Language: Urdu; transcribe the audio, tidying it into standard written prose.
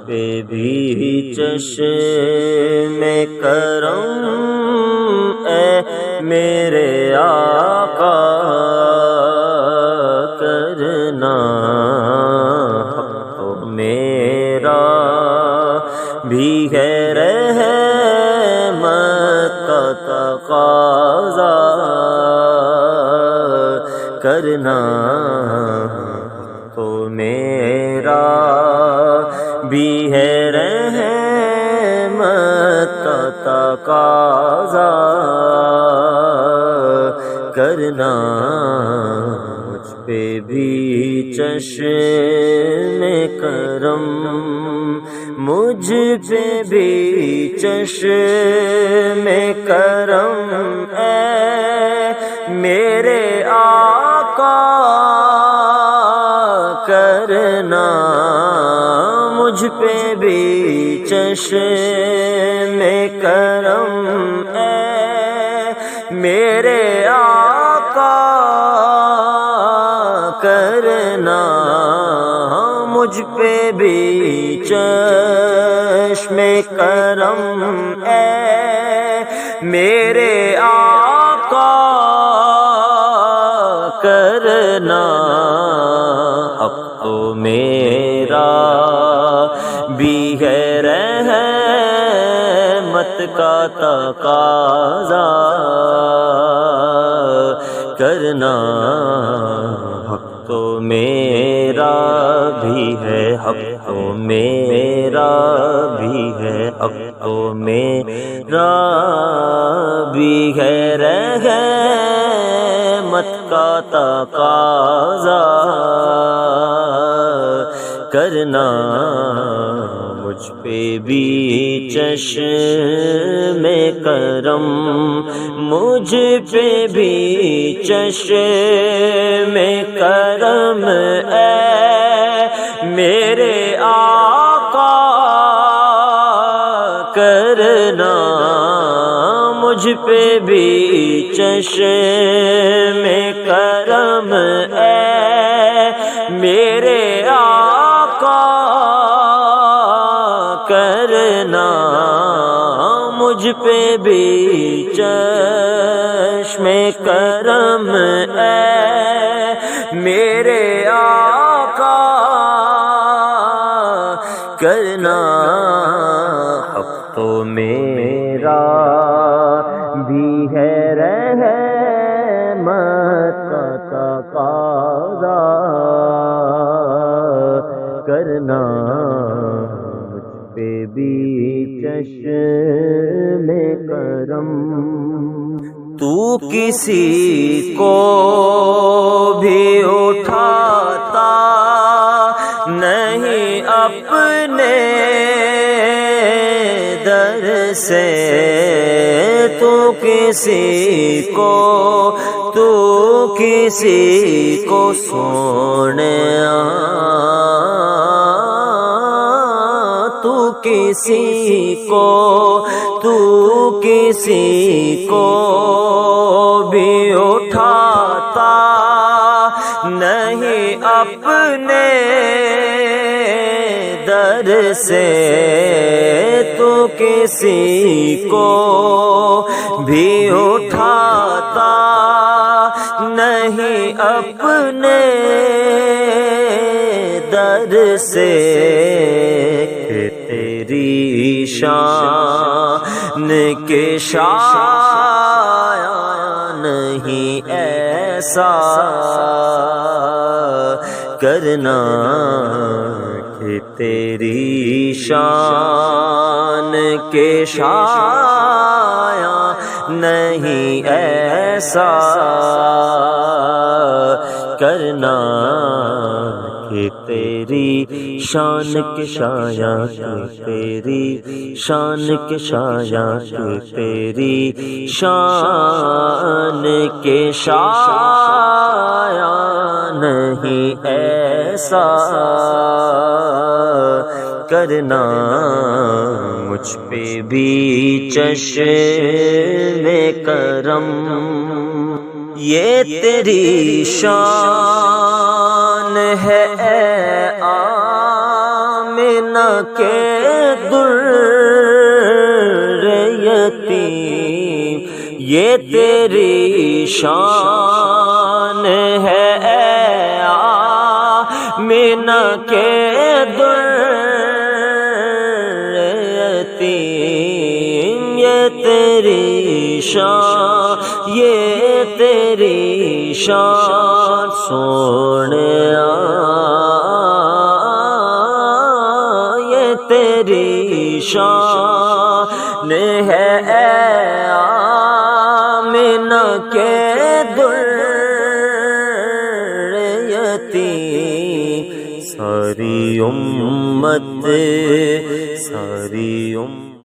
پہ بھی چشم کرم اے میرے آقا کرنا، تو میرا بھی ہے رحمت کا تقاضا کرنا، تو میرا بھی ہے رحمت کا تقاضا کرنا، مجھ پہ بھی چشم کرم، مجھ پہ بھی چشم کرم اے میرے آقا کرنا، مجھ پہ بھی چشم کرم اے میرے آقا کرنا، مجھ پہ بھی چشم کرم اے میرے آقا کرنا، اب تو میرا بھی ہے رحمت کا تقاضا کرنا، حق تو میرا بھی ہے، حق تو میرا بھی ہے، حق تو میرا بھی ہے رحمت کا تقاضا کرنا، مجھ پہ بھی چشم کرم، مجھ پہ بھی چشم کرم اے میرے آقا کرنا، مجھ پہ بھی چشم کرم اے میرے آقا کرنا، مجھ پہ بھی چشم کرم اے میرے آقا کرنا، حق تو میرا بھی ہے رحمت کا تقاضا کرنا، مجھ پہ بھی چشم کرم، تو کسی کو بھی اٹھاتا نہیں اپنے در سے، تو کسی کو سونیا، تو کسی کو بھی اٹھاتا نہیں اپنے در سے، تو کسی کو بھی اٹھاتا نہیں اپنے در سے، کہ تیری شان کے شایع نہیں ایسا کرنا، کہ تیری شان کے شایع نہیں ایسا کرنا، کہ تیری شان کے شایع، تیری شان کے شایع، تیری شان کے شایع نہیں ایسا کرنا، مجھ پہ بھی چشم کرم، یہ تیری شان ہے اے آمنہ آمینہ کے در یتیم یہ تیری شان ہے اے آمینہ کے در یتیم یہ تیری شان یہ تیری شان سونیا یہ تیری شان ہے اے آمینہ کے در یتیم ساری امت